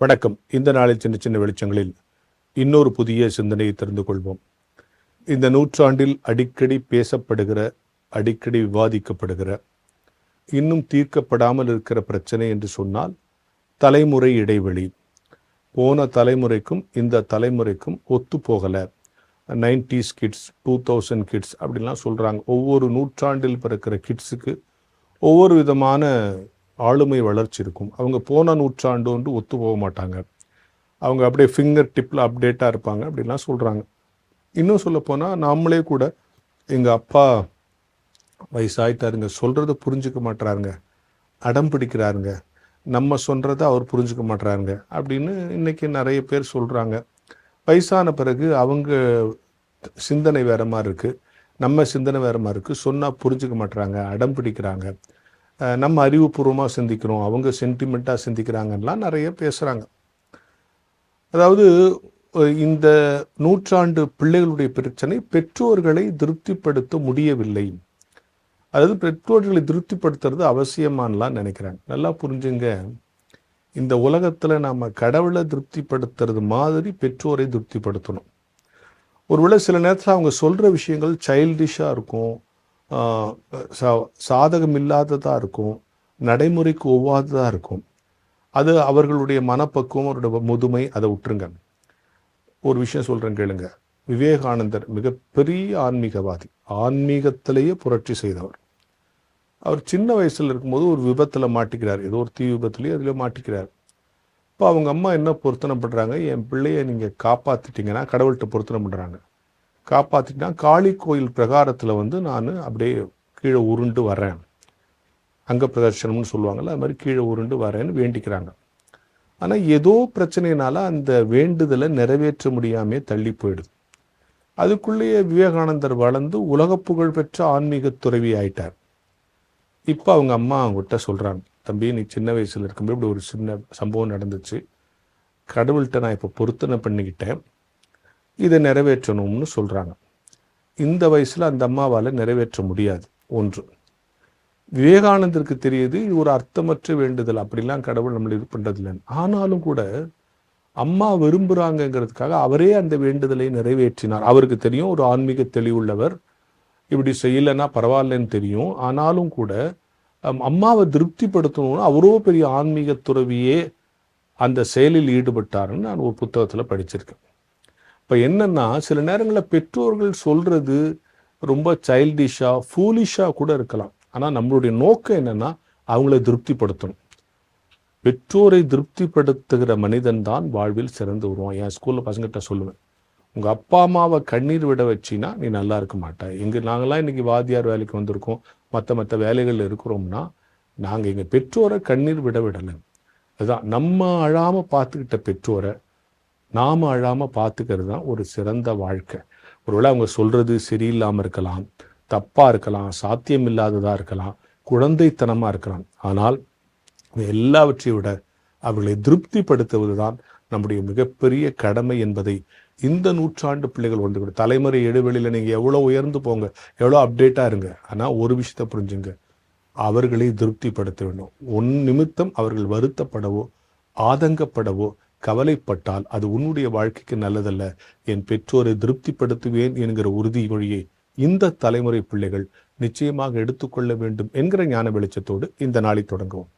வணக்கம். இந்த நாளில் சின்ன சின்ன வெளிச்சங்களில் இன்னொரு புதிய சிந்தனையை தெரிந்து கொள்வோம். இந்த நூற்றாண்டில் அடிக்கடி பேசப்படுகிற, அடிக்கடி விவாதிக்கப்படுகிற, இன்னும் தீர்க்கப்படாமல் இருக்கிற பிரச்சனை என்று சொன்னால் தலைமுறை இடைவெளி. போன தலைமுறைக்கும் இந்த தலைமுறைக்கும் ஒத்து போகலை. 90s கிட்ஸ், 2000 கிட்ஸ் அப்படின்லாம் சொல்கிறாங்க. ஒவ்வொரு நூற்றாண்டில் பிறக்கிற கிட்ஸுக்கு ஒவ்வொரு விதமான ஆளுமை வளர்ச்சி இருக்கும். அவங்க போன நூற்றாண்டு ஒத்து போக மாட்டாங்க. அவங்க அப்படியே ஃபிங்கர் டிப்பில் அப்டேட்டாக இருப்பாங்க அப்படின்லாம் சொல்கிறாங்க. இன்னும் சொல்லப்போனால் நாமளே கூட எங்கள் அப்பா வயசாயிட்டாருங்க, சொல்கிறத புரிஞ்சுக்க மாட்டுறாருங்க, அடம் பிடிக்கிறாருங்க, நம்ம சொல்கிறத அவர் புரிஞ்சுக்க மாட்டுறாருங்க அப்படின்னு இன்றைக்கி நிறைய பேர் சொல்கிறாங்க. வயசான பிறகு அவங்க சிந்தனை வேறு மாதிரி இருக்குது, நம்ம சிந்தனை வேறு மாதிரி இருக்குது. சொன்னால் புரிஞ்சுக்க மாட்டுறாங்க, அடம் பிடிக்கிறாங்க. நம்ம அறிவுபூர்வமாக சிந்திக்கிறோம், அவங்க சென்டிமெண்ட்டாக சிந்திக்கிறாங்கலாம் நிறைய பேசுகிறாங்க. அதாவது இந்த நூற்றாண்டு பிள்ளைகளுடைய பிரச்சனை பெற்றோர்களை திருப்திப்படுத்த முடியவில்லை. அதாவது பெற்றோர்களை திருப்திப்படுத்துறது அவசியமானலாம் நினைக்கிறாங்க. நல்லா புரிஞ்சுங்க, இந்த உலகத்தில் நாம் கடவுளை திருப்திப்படுத்துறது மாதிரி பெற்றோரை திருப்திப்படுத்தணும். ஒருவேளை சில நேரத்தில் அவங்க சொல்கிற விஷயங்கள் சைல்டிஷாக இருக்கும், சாதகம் இல்லாததாக இருக்கும், நடைமுறைக்கு ஒவ்வாததாக இருக்கும். அது அவர்களுடைய மனப்பக்குவம், அவருடைய முதுமை, அதை விட்டுருங்க. ஒரு விஷயம் சொல்கிறேன் கேளுங்க. விவேகானந்தர் மிகப்பெரிய ஆன்மீகவாதி, ஆன்மீகத்திலேயே புரட்சி செய்தவர். அவர் சின்ன வயசில் இருக்கும்போது ஒரு விபத்தில் மாட்டிக்கிறார், ஏதோ ஒரு தீ விபத்துலேயே அதில் மாட்டிக்கிறார். இப்போ அவங்க அம்மா என்ன பொருத்தனை பண்ணுறாங்க, என் பிள்ளையை நீங்கள் காப்பாற்றிட்டீங்கன்னா, கடவுள்கிட்ட பொருத்தனை பண்ணுறாங்க, காப்பாற்றிட்டா காளி கோயில் பிரகாரத்தில் நான் அப்படியே கீழே உருண்டு வரேன், அங்க பிரதர்ஷனம்னு சொல்லுவாங்கள்ல, அது மாதிரி கீழே உருண்டு வரேன்னு வேண்டிக்கிறாங்க. ஆனால் ஏதோ பிரச்சனையினால அந்த வேண்டுதலை நிறைவேற்ற முடியாமே தள்ளி போயிடுது. அதுக்குள்ளேயே விவேகானந்தர் வளர்ந்து உலக புகழ் பெற்ற ஆன்மீக துறவி ஆயிட்டார். இப்போ அவங்க அம்மா அவங்ககிட்ட சொல்கிறாங்க, தம்பி நீ சின்ன வயசில் இருக்கும்போது இப்படி ஒரு சின்ன சம்பவம் நடந்துச்சு, கடவுள்கிட்ட நான் இப்போ பொருத்தனை பண்ணிக்கிட்டேன், இதை நிறைவேற்றணும்னு சொல்கிறாங்க. இந்த வயசில் அந்த அம்மாவால் நிறைவேற்ற முடியாது. ஒன்று. விவேகானந்தருக்கு தெரியுது இது ஒரு அர்த்தமற்ற வேண்டுதல், அப்படிலாம் கடவுள் நம்மளை இது பண்ணுறதில்லைன்னு. ஆனாலும் கூட அம்மா விரும்புகிறாங்கங்கிறதுக்காக அவரே அந்த வேண்டுதலை நிறைவேற்றினார். அவருக்கு தெரியும் ஒரு ஆன்மீக தெளிவுள்ளவர், இப்படி செய்யலைன்னா பரவாயில்லன்னு தெரியும். ஆனாலும் கூட அம்மாவை திருப்திப்படுத்தணும்னு அவரோ பெரிய ஆன்மீக துறவியே அந்த செயலில் ஈடுபட்டாருன்னு நான் ஒரு புத்தகத்தில் படிச்சிருக்கேன். இப்போ என்னன்னா, சில நேரங்களில் பெற்றோர்கள் சொல்கிறது ரொம்ப சைல்டிஷாக, ஃபூலிஷாக கூட இருக்கலாம். ஆனால் நம்மளுடைய நோக்கம் என்னென்னா அவங்கள திருப்திப்படுத்தணும். பெற்றோரை திருப்திப்படுத்துகிற மனிதன் தான் வாழ்வில் சிறந்து வருவான். என் ஸ்கூலில் பசங்கிட்ட சொல்லுவேன், உங்கள் அப்பா அம்மாவை கண்ணீர் விட வச்சின்னா நீ நல்லா இருக்க மாட்டேன். நாங்களாம் இன்றைக்கி வாத்தியார் வேலைக்கு வந்திருக்கோம், மற்ற வேலைகளில் இருக்கிறோம்னா நாங்கள் எங்கள் பெற்றோரை கண்ணீர் விடலை. அதுதான் நம்ம அழாமல் பார்த்துக்கிட்ட பெற்றோரை நாம் அழாமல் பார்த்துக்கிறது தான் ஒரு சிறந்த வாழ்க்கை. ஒருவேளை அவங்க சொல்கிறது சரியில்லாமல் இருக்கலாம், தப்பாக இருக்கலாம், சாத்தியம் இல்லாததாக இருக்கலாம், குழந்தைத்தனமாக இருக்கலாம். ஆனால் எல்லாவற்றையும் விட அவர்களை திருப்திப்படுத்துவது தான் நம்முடைய மிகப்பெரிய கடமை என்பதை இந்த நூற்றாண்டு பிள்ளைகள் உணர்ந்து, தலைமுறை இடைவெளியில் நீங்கள் எவ்வளோ உயர்ந்து போங்க, எவ்வளோ அப்டேட்டாக இருங்க, ஆனால் ஒரு விஷயத்தை புரிஞ்சுங்க, அவர்களை திருப்திப்படுத்த வேண்டும். நிமித்தம் அவர்கள் வருத்தப்படவோ ஆதங்கப்படவோ கவலைப்பட்டால் அது உன்னுடைய வாழ்க்கைக்கு நல்லதல்ல. என் பெற்றோரை திருப்திப்படுத்துவேன் என்கிற உறுதிமொழியை இந்த தலைமுறை பிள்ளைகள் நிச்சயமாக எடுத்துக்கொள்ள வேண்டும் என்கிற ஞான வெளிச்சத்தோடு இந்த நாளை தொடங்குவோம்.